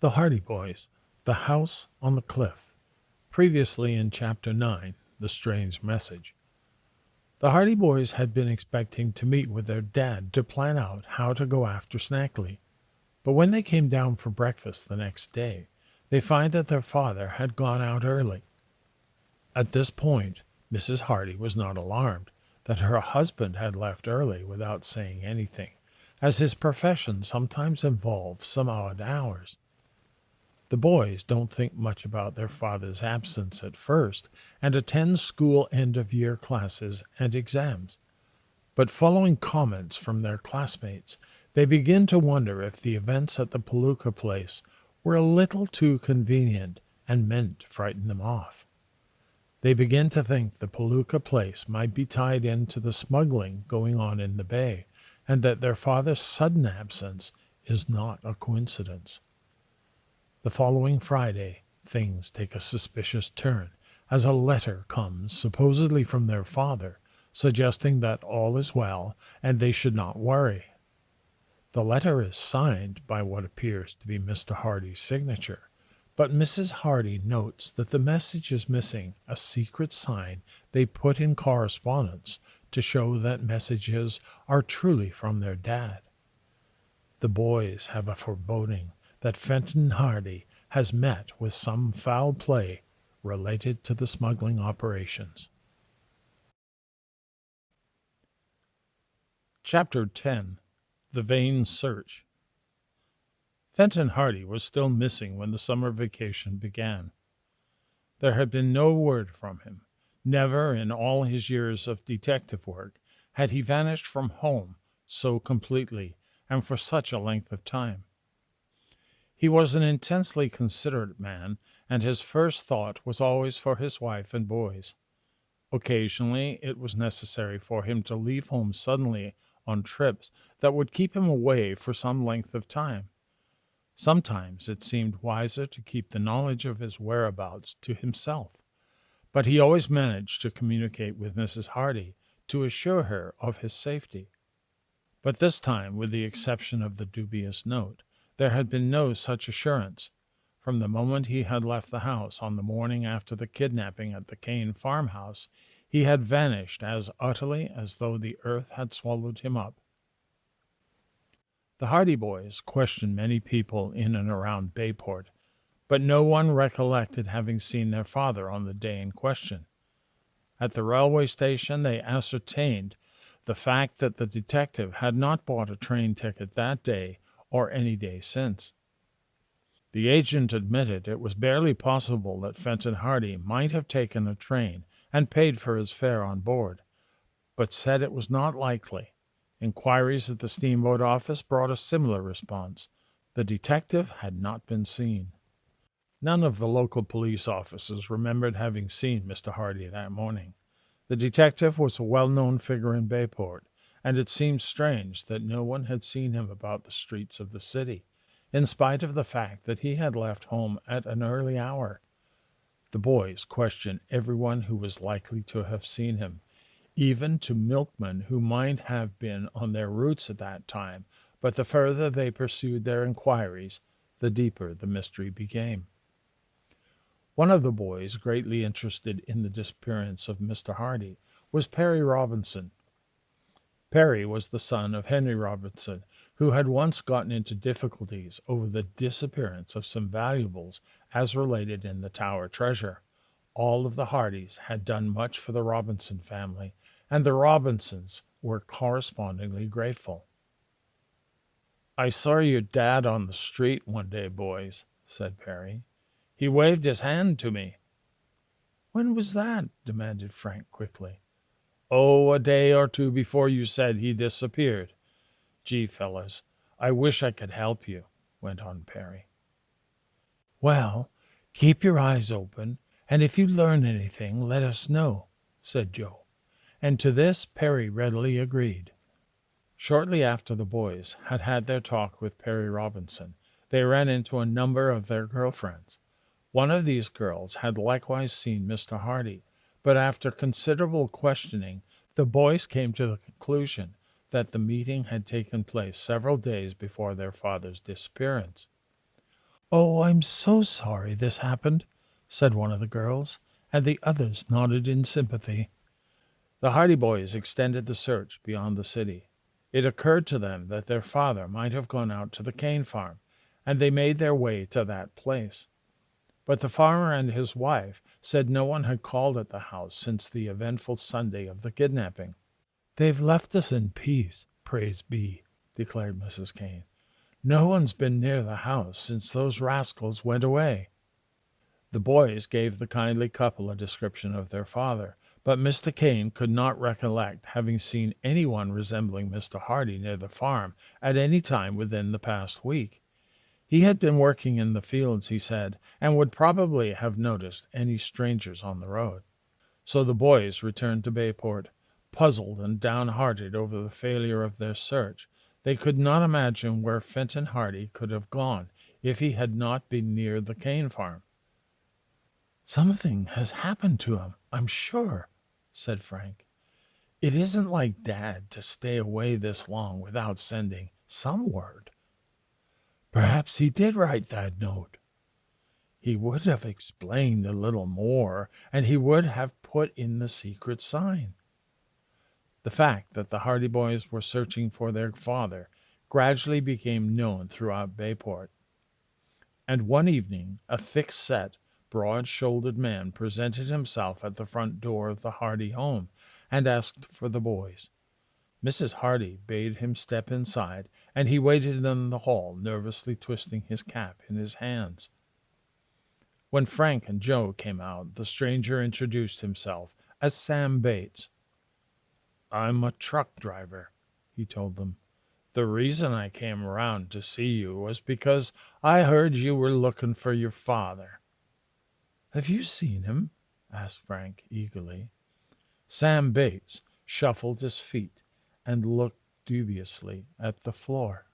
The Hardy Boys, The House on the Cliff. Previously in Chapter 9, The Strange Message. The Hardy Boys had been expecting to meet with their dad to plan out how to go after Snackley. But when they came down for breakfast the next day, they find that their father had gone out early. At this point, Mrs. Hardy was not alarmed that her husband had left early without saying anything, as his profession sometimes involved some odd hours. The boys don't think much about their father's absence at first and attend school end-of-year classes and exams. But following comments from their classmates, they begin to wonder if the events at the Palooka place were a little too convenient and meant to frighten them off. They begin to think the Palooka place might be tied into the smuggling going on in the bay, and that their father's sudden absence is not a coincidence. The following Friday, things take a suspicious turn, as a letter comes, supposedly from their father, suggesting that all is well and they should not worry. The letter is signed by what appears to be Mr. Hardy's signature, but Mrs. Hardy notes that the message is missing a secret sign they put in correspondence to show that messages are truly from their dad. The boys have a foreboding that Fenton Hardy has met with some foul play related to the smuggling operations. Chapter 10. The Vain Search. Fenton Hardy was still missing when the summer vacation began. There had been no word from him. Never in all his years of detective work had he vanished from home so completely and for such a length of time. He was an intensely considerate man, and his first thought was always for his wife and boys. Occasionally, it was necessary for him to leave home suddenly on trips that would keep him away for some length of time. Sometimes it seemed wiser to keep the knowledge of his whereabouts to himself, but he always managed to communicate with Mrs. Hardy to assure her of his safety. But this time, with the exception of the dubious note, there had been no such assurance. From the moment he had left the house on the morning after the kidnapping at the Kane farmhouse, he had vanished as utterly as though the earth had swallowed him up. The Hardy Boys questioned many people in and around Bayport, but no one recollected having seen their father on the day in question. At the railway station they ascertained the fact that the detective had not bought a train ticket that day or any day since. The agent admitted it was barely possible that Fenton Hardy might have taken a train and paid for his fare on board, but said it was not likely. Inquiries at the steamboat office brought a similar response. The detective had not been seen. None of the local police officers remembered having seen Mr. Hardy that morning. The detective was a well-known figure in Bayport, and it seemed strange that no one had seen him about the streets of the city, in spite of the fact that he had left home at an early hour. The boys questioned everyone who was likely to have seen him, even to milkmen who might have been on their routes at that time, but the further they pursued their inquiries, the deeper the mystery became. One of the boys, greatly interested in the disappearance of Mr. Hardy, was Perry Robinson. Perry was the son of Henry Robinson, who had once gotten into difficulties over the disappearance of some valuables as related in the Tower treasure. All of the Hardys had done much for the Robinson family, and the Robinsons were correspondingly grateful. "I saw your dad on the street one day, boys," said Perry. "He waved his hand to me." "When was that?" demanded Frank quickly. "Oh, a day or two before you said he disappeared. Gee, fellas, I wish I could help you," went on Perry. "Well, keep your eyes open, and if you learn anything, let us know," said Joe. And to this Perry readily agreed. Shortly after the boys had had their talk with Perry Robinson, they ran into a number of their girlfriends. One of these girls had likewise seen Mr. Hardy, but after considerable questioning, the boys came to the conclusion that the meeting had taken place several days before their father's disappearance. "Oh, I'm so sorry this happened," said one of the girls, and the others nodded in sympathy. The Hardy Boys extended the search beyond the city. It occurred to them that their father might have gone out to the cane farm, and they made their way to that place. But the farmer and his wife said no one had called at the house since the eventful Sunday of the kidnapping. "They've left us in peace, praise be," declared Mrs. Kane. "No one's been near the house since those rascals went away." The boys gave the kindly couple a description of their father, but Mr. Kane could not recollect having seen anyone resembling Mr. Hardy near the farm at any time within the past week. He had been working in the fields, he said, and would probably have noticed any strangers on the road. So the boys returned to Bayport, puzzled and downhearted over the failure of their search. They could not imagine where Fenton Hardy could have gone if he had not been near the cane farm. "Something has happened to him, I'm sure," said Frank. "It isn't like Dad to stay away this long without sending some word." "Perhaps he did write that note." "He would have explained a little more, and he would have put in the secret sign." The fact that the Hardy Boys were searching for their father gradually became known throughout Bayport, and one evening a thick-set, broad-shouldered man presented himself at the front door of the Hardy home and asked for the boys. Mrs. Hardy bade him step inside, and he waited in the hall, nervously twisting his cap in his hands. When Frank and Joe came out, the stranger introduced himself as Sam Bates. "I'm a truck driver," he told them. "The reason I came around to see you was because I heard you were looking for your father." "Have you seen him?" asked Frank eagerly. Sam Bates shuffled his feet and looked dubiously at the floor.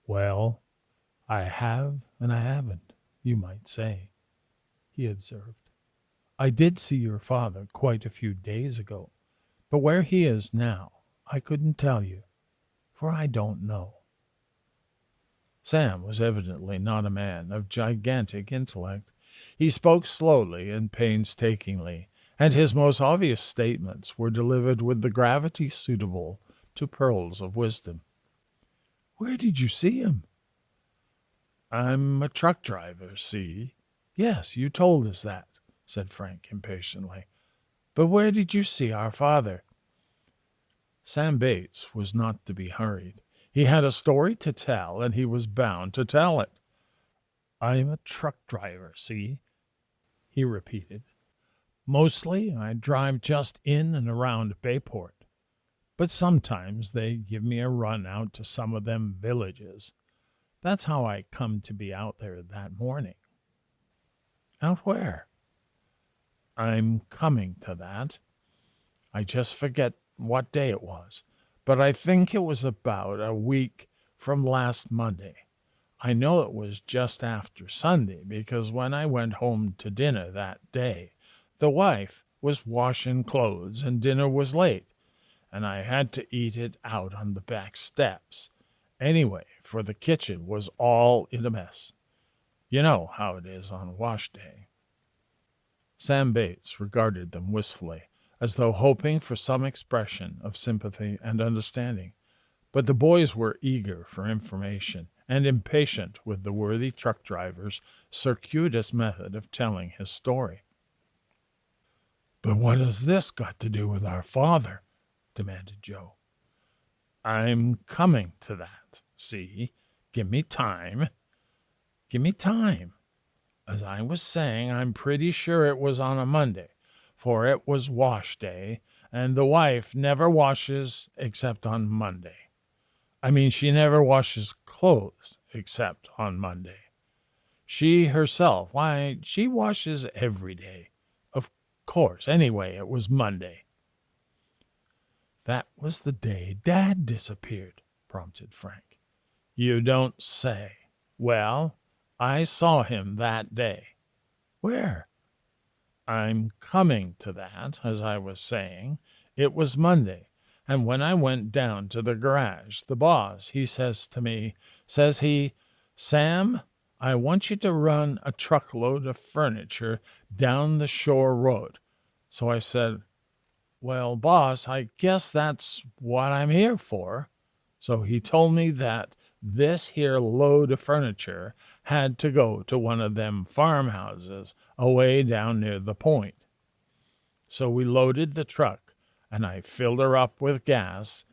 "Well, I have and I haven't, you might say," he observed. "I did see your father quite a few days ago, but where he is now I couldn't tell you, for I don't know." Sam was evidently not a man of gigantic intellect. He spoke slowly and painstakingly, and his most obvious statements were delivered with the gravity suitable to pearls of wisdom. "Where did you see him?" "I'm a truck driver, see?" "Yes, you told us that," said Frank impatiently. "But where did you see our father?" Sam Bates was not to be hurried. He had a story to tell, and he was bound to tell it. "I'm a truck driver, see?" he repeated. "Mostly I drive just in and around Bayport, but sometimes they give me a run out to some of them villages. That's how I come to be out there that morning." "Out where?" "I'm coming to that. I just forget what day it was, but I think it was about a week from last Monday. I know it was just after Sunday because when I went home to dinner that day, the wife was washing clothes and dinner was late, and I had to eat it out on the back steps. Anyway, for the kitchen was all in a mess. You know how it is on wash day." Sam Bates regarded them wistfully, as though hoping for some expression of sympathy and understanding. But the boys were eager for information and impatient with the worthy truck driver's circuitous method of telling his story. "But what has this got to do with our father?" demanded Joe. "I'm coming to that, see? Give me time. Give me time. As I was saying, I'm pretty sure it was on a Monday, for it was wash day, and the wife never washes except on Monday. I mean, she never washes clothes except on Monday. She herself, why, she washes every day. Of course, anyway, it was Monday." "That was the day Dad disappeared," prompted Frank. "You don't say. Well, I saw him that day." "Where?" "I'm coming to that, as I was saying. It was Monday, and when I went down to the garage, the boss, he says to me, says he, 'Sam, I want you to run a truckload of furniture down the shore road. So I said, well, boss, I guess that's what I'm here for. So he told me that this here load of furniture had to go to one of them farmhouses away down near the point. So we loaded the truck, and I filled her up with gas,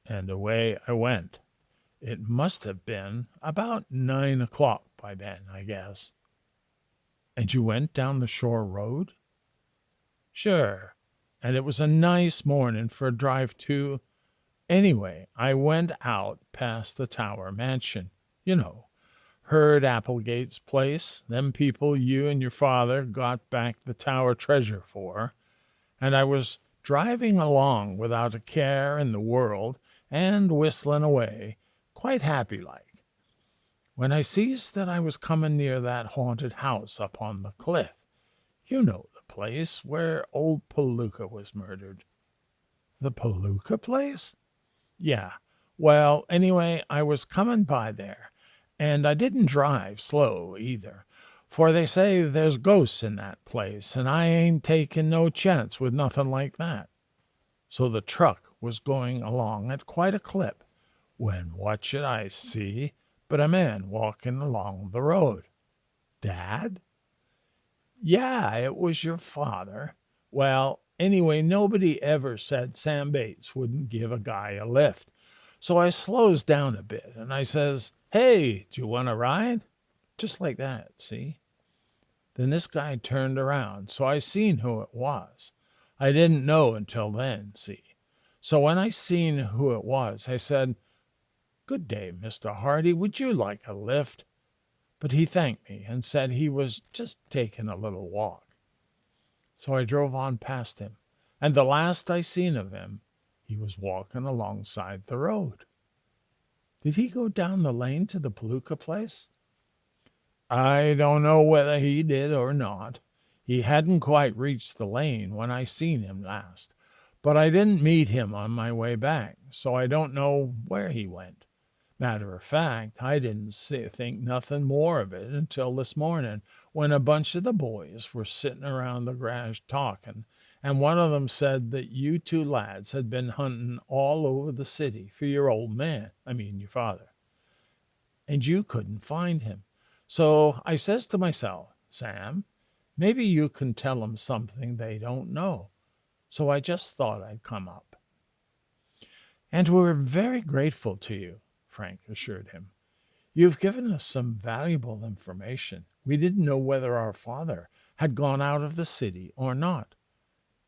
and away I went. It must have been about 9 o'clock by then, I guess. And you went down the shore road? Sure. And it was a nice morning for a drive too. Anyway, I went out past the Tower Mansion. You know, Herd Applegate's place, them people you and your father got back the Tower treasure for. And I was driving along without a care in the world and whistling away, quite happy like, when I sees that I was coming near that haunted house up on the cliff. You know the place where old Palooka was murdered. The Palooka place? Yeah. Well, anyway, I was coming by there, and I didn't drive slow either, for they say there's ghosts in that place, and I ain't taking no chance with nothing like that. So the truck was going along at quite a clip, when what should I see but a man walking along the road. Dad? Yeah, it was your father. Well, anyway, nobody ever said Sam Bates wouldn't give a guy a lift. So I slows down a bit, and I says, hey, do you want to ride? Just like that, see? Then this guy turned around, so I seen who it was. I didn't know until then, see? So when I seen who it was, I said, good day, Mr. Hardy, would you like a lift? But he thanked me and said he was just taking a little walk. So I drove on past him, and the last I seen of him, he was walking alongside the road. Did he go down the lane to the Palooka place? I don't know whether he did or not. He hadn't quite reached the lane when I seen him last, but I didn't meet him on my way back, so I don't know where he went. Matter of fact, I didn't think nothing more of it until this morning when a bunch of the boys were sitting around the garage talking, and one of them said that you two lads had been hunting all over the city for your old man, your father, and you couldn't find him. So I says to myself, Sam, maybe you can tell them something they don't know. So I just thought I'd come up. And we're very grateful to you, Frank assured him. You've given us some valuable information. We didn't know whether our father had gone out of the city or not.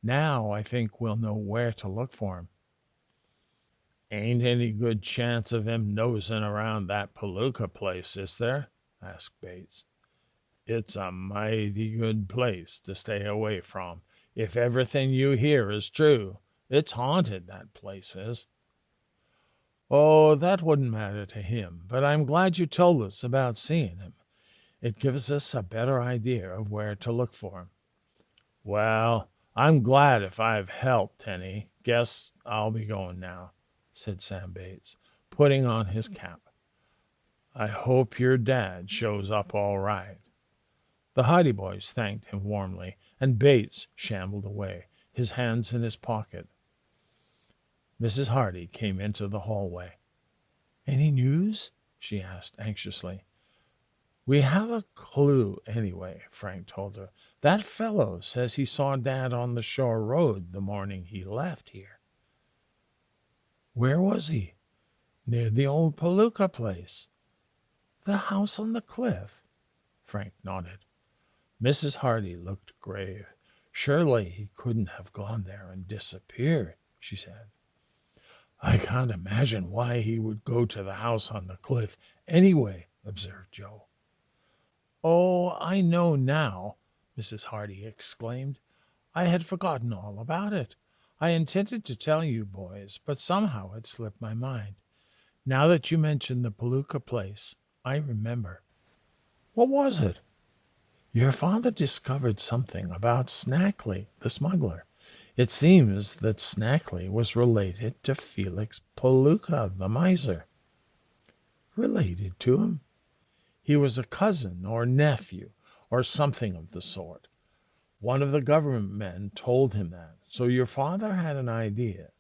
Now I think we'll know where to look for him. Ain't any good chance of him nosing around that Palooka place, is there? Asked Bates. It's a mighty good place to stay away from. If everything you hear is true, it's haunted, that place is. Oh, that wouldn't matter to him, but I'm glad you told us about seeing him. It gives us a better idea of where to look for him. Well, I'm glad if I've helped any. Guess I'll be going now, said Sam Bates, putting on his cap. I hope your dad shows up all right. The Hardy boys thanked him warmly, and Bates shambled away, his hands in his pocket. Mrs. Hardy came into the hallway. Any news? She asked anxiously. We have a clue anyway, Frank told her. That fellow says he saw Dad on the shore road the morning he left here. Where was he? Near the old Palooka place. The house on the cliff? Frank nodded. Mrs. Hardy looked grave. Surely he couldn't have gone there and disappeared, she said. I can't imagine why he would go to the house on the cliff anyway, observed Joe. Oh, I know now, Mrs. Hardy exclaimed. I had forgotten all about it. I intended to tell you boys, but somehow it slipped my mind. Now that you mention the Palooka place, I remember. What was it? Your father discovered something about Snackley, the smuggler. It seems that Snackley was related to Felix Palooka, the miser. Related to him? He was a cousin or nephew or something of the sort. One of the government men told him that. So your father had an idea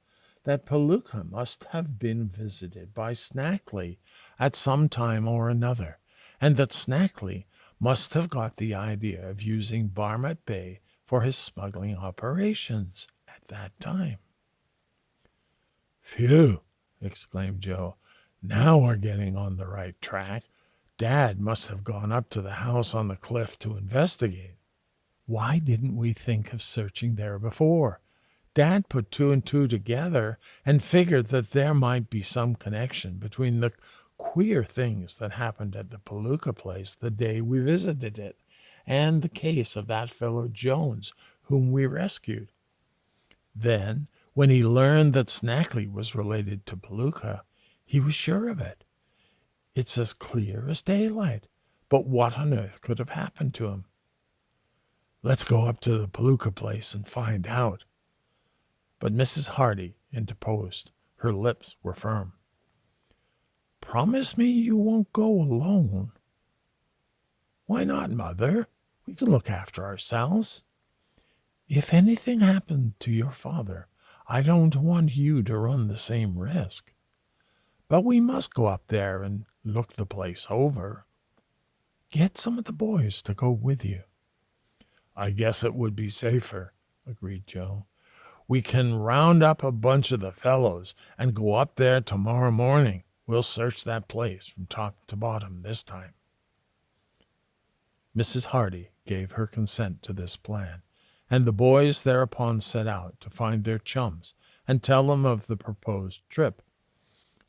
that Palooka must have been visited by Snackley at some time or another, and that Snackley must have got the idea of using Barmet Bay for his smuggling operations at that time. Phew, exclaimed Joe. Now we're getting on the right track. Dad must have gone up to the house on the cliff to investigate. Why didn't we think of searching there before? Dad put two and two together and figured that there might be some connection between the queer things that happened at the Palooka place the day we visited it and the case of that fellow Jones whom we rescued. Then, when he learned that Snackley was related to Palooka, he was sure of it. It's as clear as daylight. But what on earth could have happened to him? Let's go up to the Palooka place and find out. But Mrs. Hardy interposed. Her lips were firm. Promise me you won't go alone. Why not, Mother? We can look after ourselves. If anything happened to your father, I don't want you to run the same risk. But we must go up there and look the place over. Get some of the boys to go with you. I guess it would be safer, agreed Joe. We can round up a bunch of the fellows and go up there tomorrow morning. We'll search that place from top to bottom this time. Mrs. Hardy gave her consent to this plan, and the boys thereupon set out to find their chums and tell them of the proposed trip.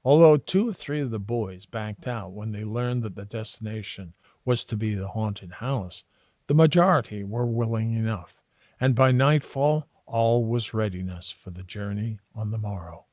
Although 2 or 3 of the boys backed out when they learned that the destination was to be the haunted house, the majority were willing enough, and by nightfall all was readiness for the journey on the morrow.